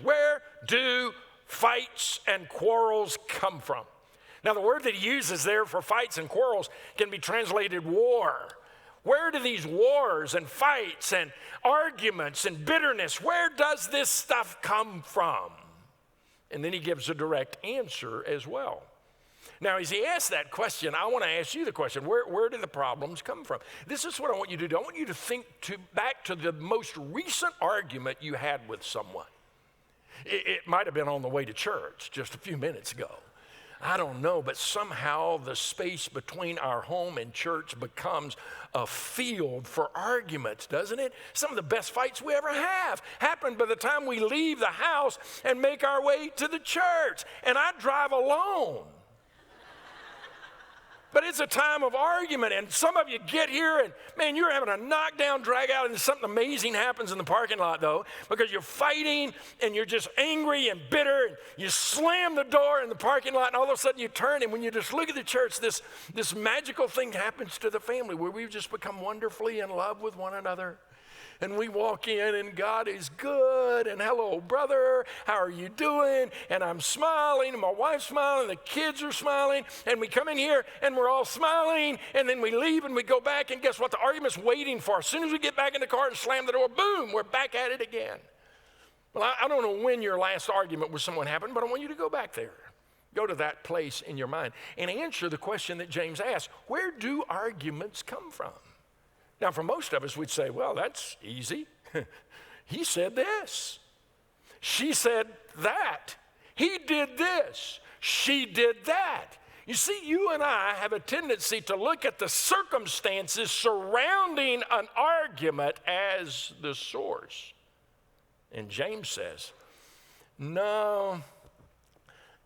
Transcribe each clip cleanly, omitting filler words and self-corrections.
Where do fights and quarrels come from? Now, the word that he uses there for fights and quarrels can be translated war. Where do these wars and fights and arguments and bitterness, where does this stuff come from? And then he gives a direct answer as well. Now, as he asks that question, I want to ask you the question, where do the problems come from? This is what I want you to do. I want you to think back to the most recent argument you had with someone. It might have been on the way to church just a few minutes ago. I don't know, but somehow the space between our home and church becomes a field for arguments, doesn't it? Some of the best fights we ever have happen by the time we leave the house and make our way to the church. And I drive alone. But it's a time of argument, and some of you get here and, man, you're having a knockdown, drag out, and something amazing happens in the parking lot, though, because you're fighting, and you're just angry and bitter, and you slam the door in the parking lot, and all of a sudden you turn, and when you just look at the church, this magical thing happens to the family where we've just become wonderfully in love with one another. And we walk in, and God is good, and hello, brother, how are you doing? And I'm smiling, and my wife's smiling, and the kids are smiling, and we come in here, and we're all smiling, and then we leave, and we go back, and guess what? The argument's waiting for us. As soon as we get back in the car and slam the door, boom, we're back at it again. Well, I don't know when your last argument with someone happened, but I want you to go back there. Go to that place in your mind and answer the question that James asked. Where do arguments come from? Now, for most of us, we'd say, well, that's easy. He said this. She said that. He did this. She did that. You see, you and I have a tendency to look at the circumstances surrounding an argument as the source. And James says, no,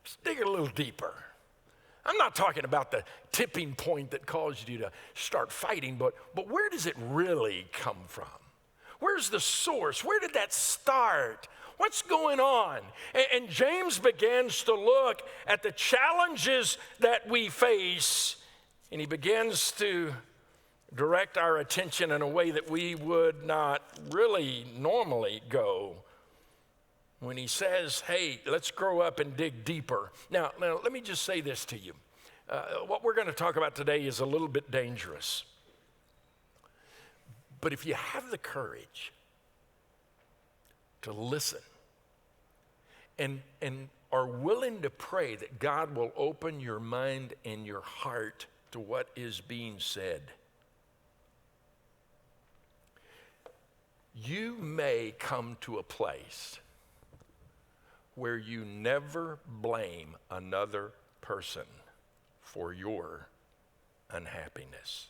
let's dig it a little deeper. I'm not talking about the tipping point that caused you to start fighting, but where does it really come from? Where's the source? Where did that start? What's going on? And James begins to look at the challenges that we face, and he begins to direct our attention in a way that we would not really normally go when he says, hey, let's grow up and dig deeper. Now, let me just say this to you. What we're going to talk about today is a little bit dangerous. But if you have the courage to listen and are willing to pray that God will open your mind and your heart to what is being said, you may come to a place where you never blame another person for your unhappiness.